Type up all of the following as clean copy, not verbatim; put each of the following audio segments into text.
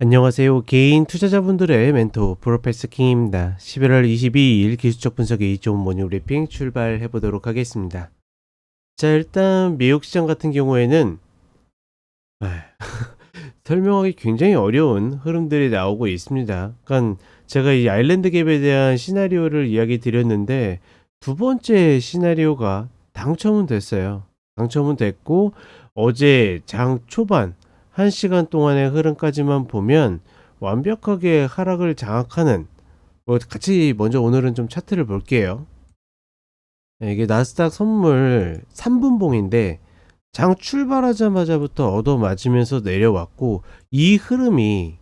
안녕하세요. 개인 투자자분들의 멘토 프로페서 킹입니다. 11월 22일 기술적 분석의 좋은 모닝 브리핑 출발해 보도록 하겠습니다. 자, 일단 미국 시장 같은 경우에는 아, 설명하기 굉장히 어려운 흐름들이 나오고 있습니다. 그러니까 제가 이 아일랜드 갭에 대한 시나리오를 이야기 드렸는데 두 번째 시나리오가 당첨은 됐어요. 당첨은 됐고 어제 장 초반 1시간 동안의 흐름까지만 보면 완벽하게 하락을 장악하는 같이 먼저 오늘은 좀 차트를 볼게요. 네, 이게 나스닥 선물 3분봉인데 장 출발하자마자부터 얻어맞으면서 내려왔고 이 흐름이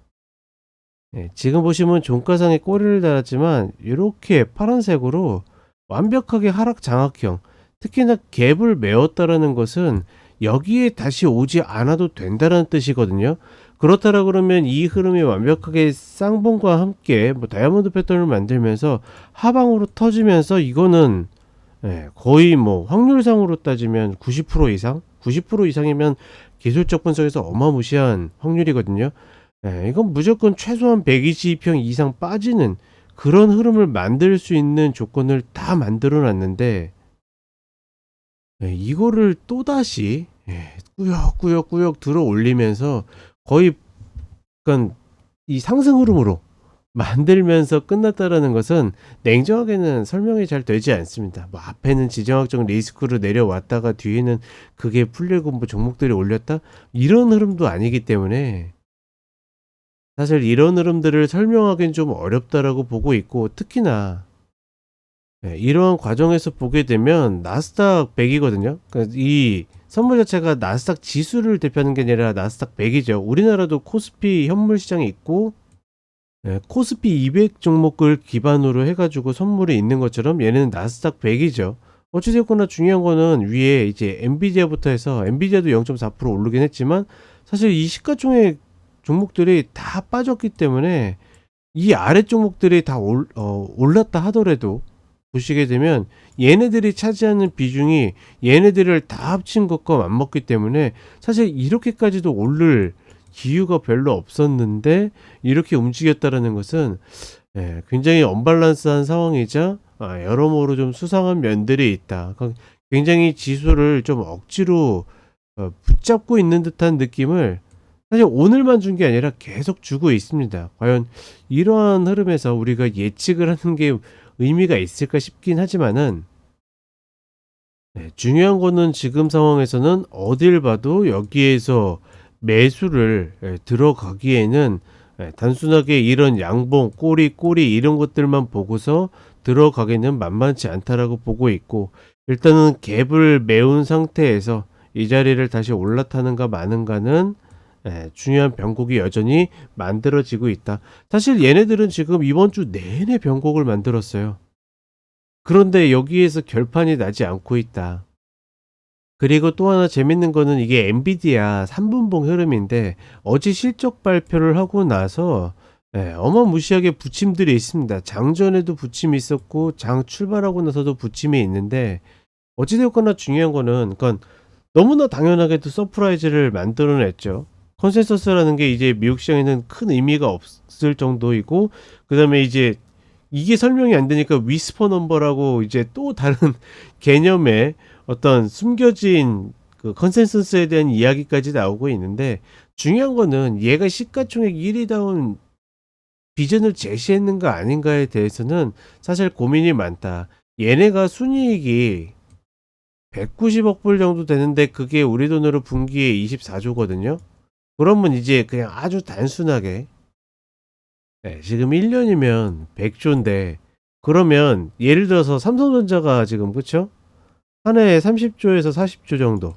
지금 보시면 종가상에 꼬리를 달았지만 이렇게 파란색으로 완벽하게 하락 장악형, 특히나 갭을 메웠다라는 것은 여기에 다시 오지 않아도 된다는 뜻이거든요. 그렇다라 그러면 이 흐름이 완벽하게 쌍봉과 함께 다이아몬드 패턴을 만들면서 하방으로 터지면서 이거는 거의 확률상으로 따지면 90% 이상, 90% 이상이면 기술적 분석에서 어마무시한 확률이거든요. 이건 무조건 최소한 120평 이상 빠지는 그런 흐름을 만들 수 있는 조건을 다 만들어 놨는데 이거를 또다시 꾸역꾸역꾸역 들어 올리면서 거의 그러니까 이 상승 흐름으로 만들면서 끝났다라는 것은 냉정하게는 설명이 잘 되지 않습니다. 앞에는 지정학적 리스크로 내려왔다가 뒤에는 그게 풀리고 종목들이 올렸다 이런 흐름도 아니기 때문에 사실 이런 흐름들을 설명하기는 좀 어렵다라고 보고 있고, 특히나 이러한 과정에서 보게 되면 나스닥 100이거든요. 그러니까 이 선물 자체가 나스닥 지수를 대표하는 게 아니라 나스닥 100이죠. 우리나라도 코스피 현물 시장이 있고 코스피 200 종목을 기반으로 해가지고 선물이 있는 것처럼 얘는 나스닥 100이죠. 어찌됐거나 중요한 거는 위에 이제 엔비디아부터 해서 엔비디아도 0.4% 오르긴 했지만 사실 이 시가총액 종목들이 다 빠졌기 때문에 이 아래 종목들이 다 올랐다 하더라도 보시게 되면 얘네들이 차지하는 비중이 얘네들을 다 합친 것과 맞먹기 때문에 사실 이렇게까지도 오를 기회가 별로 없었는데 이렇게 움직였다라는 것은 굉장히 언밸런스한 상황이자 여러모로 좀 수상한 면들이 있다. 굉장히 지수를 좀 억지로 붙잡고 있는 듯한 느낌을 사실 오늘만 준 게 아니라 계속 주고 있습니다. 과연 이러한 흐름에서 우리가 예측을 하는 게 의미가 있을까 싶긴 하지만은 중요한 거는 지금 상황에서는 어딜 봐도 여기에서 매수를 들어가기에는 단순하게 이런 양봉, 꼬리 이런 것들만 보고서 들어가기는 만만치 않다라고 보고 있고, 일단은 갭을 메운 상태에서 이 자리를 다시 올라타는가 마는가는 중요한 변곡이 여전히 만들어지고 있다. 사실 얘네들은 지금 이번 주 내내 변곡을 만들었어요. 그런데 여기에서 결판이 나지 않고 있다. 그리고 또 하나 재밌는 거는 이게 엔비디아 3분봉 흐름인데 어제 실적 발표를 하고 나서 어마무시하게 부침들이 있습니다. 장전에도 부침이 있었고 장 출발하고 나서도 부침이 있는데 어찌되었거나 중요한 거는 너무나 당연하게도 서프라이즈를 만들어냈죠. 컨센서스라는 게 이제 미국 시장에는 큰 의미가 없을 정도이고, 그 다음에 이제 이게 설명이 안 되니까 위스퍼 넘버라고 이제 또 다른 개념의 어떤 숨겨진 그 컨센서스에 대한 이야기까지 나오고 있는데, 중요한 거는 얘가 시가총액 1위다운 비전을 제시했는가 아닌가에 대해서는 사실 고민이 많다. 얘네가 순이익이 190억 불 정도 되는데 그게 우리 돈으로 분기에 24조거든요. 그러면 이제 그냥 아주 단순하게 지금 1년이면 100조인데 그러면 예를 들어서 삼성전자가 지금 그쵸? 한 해에 30조에서 40조 정도,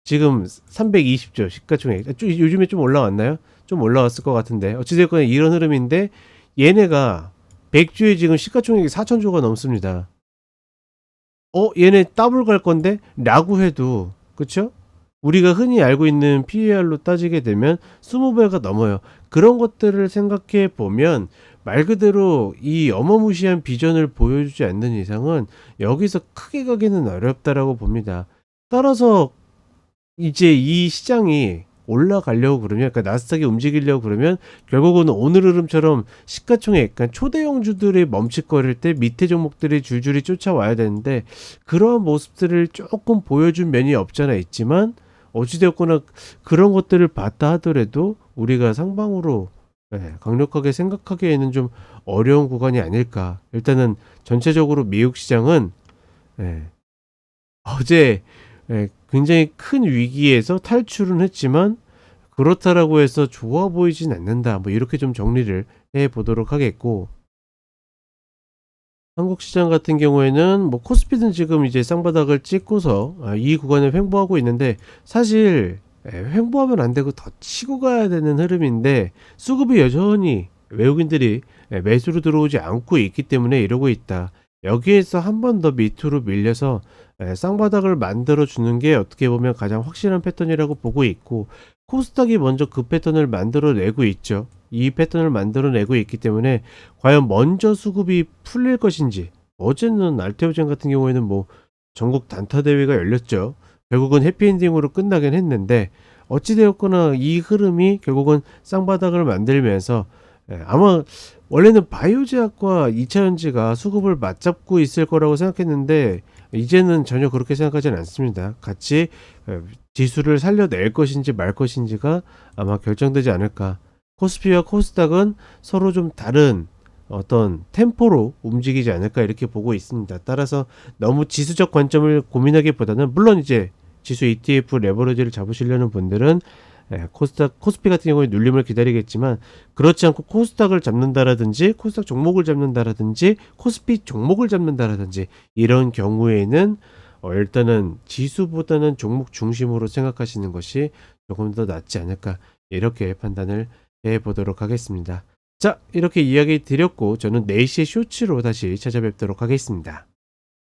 지금 320조 시가총액 요즘에 좀 올라왔나요? 좀 올라왔을 것 같은데 어찌됐건 이런 흐름인데 얘네가 100조에 지금 시가총액이 4천조가 넘습니다. 얘네 더블 갈 건데? 라고 해도, 그쵸? 우리가 흔히 알고 있는 PER로 따지게 되면 20배가 넘어요. 그런 것들을 생각해 보면 말 그대로 이 어마무시한 비전을 보여주지 않는 이상은 여기서 크게 가기는 어렵다라고 봅니다. 따라서 이제 이 시장이 올라가려고 그러면, 그러니까 나스닥이 움직이려고 그러면 결국은 오늘 흐름처럼 시가총액, 그러니까 초대형주들이 멈칫거릴 때 밑에 종목들이 줄줄이 쫓아와야 되는데 그러한 모습들을 조금 보여준 면이 없잖아 있지만, 어찌되었거나 그런 것들을 봤다 하더라도 우리가 상방으로 강력하게 생각하기에는 좀 어려운 구간이 아닐까. 일단은 전체적으로 미국 시장은 예, 어제 굉장히 큰 위기에서 탈출은 했지만 그렇다라고 해서 좋아 보이진 않는다. 뭐 이렇게 좀 정리를 해 보도록 하겠고, 한국 시장 같은 경우에는 뭐 코스피는 지금 이제 쌍바닥을 찍고서 이 구간을 횡보하고 있는데, 사실 횡보하면 안 되고 더 치고 가야 되는 흐름인데 수급이 여전히 외국인들이 매수로 들어오지 않고 있기 때문에 이러고 있다. 여기에서 한 번 더 밑으로 밀려서 쌍바닥을 만들어 주는 게 어떻게 보면 가장 확실한 패턴이라고 보고 있고, 코스닥이 먼저 그 패턴을 만들어 내고 있죠. 이 패턴을 만들어 내고 있기 때문에 과연 먼저 수급이 풀릴 것인지, 어제는 알테오젠 같은 경우에는 뭐 전국 단타 대회가 열렸죠. 결국은 해피엔딩으로 끝나긴 했는데 어찌되었거나 이 흐름이 결국은 쌍바닥을 만들면서 아마 원래는 바이오제약과 2차전지가 수급을 맞잡고 있을 거라고 생각했는데 이제는 전혀 그렇게 생각하지는 않습니다. 같이 지수를 살려낼 것인지 말 것인지가 아마 결정되지 않을까. 코스피와 코스닥은 서로 좀 다른 어떤 템포로 움직이지 않을까 이렇게 보고 있습니다. 따라서 너무 지수적 관점을 고민하기보다는, 물론 이제 지수 ETF 레버리지를 잡으시려는 분들은 코스닥, 코스피 같은 경우에 눌림을 기다리겠지만, 그렇지 않고 코스닥을 잡는다라든지 코스닥 종목을 잡는다라든지 코스피 종목을 잡는다라든지 이런 경우에는 일단은 지수보다는 종목 중심으로 생각하시는 것이 조금 더 낫지 않을까, 이렇게 판단을 해 보도록 하겠습니다. 자, 이렇게 이야기 드렸고 저는 4시에 쇼츠로 다시 찾아뵙도록 하겠습니다.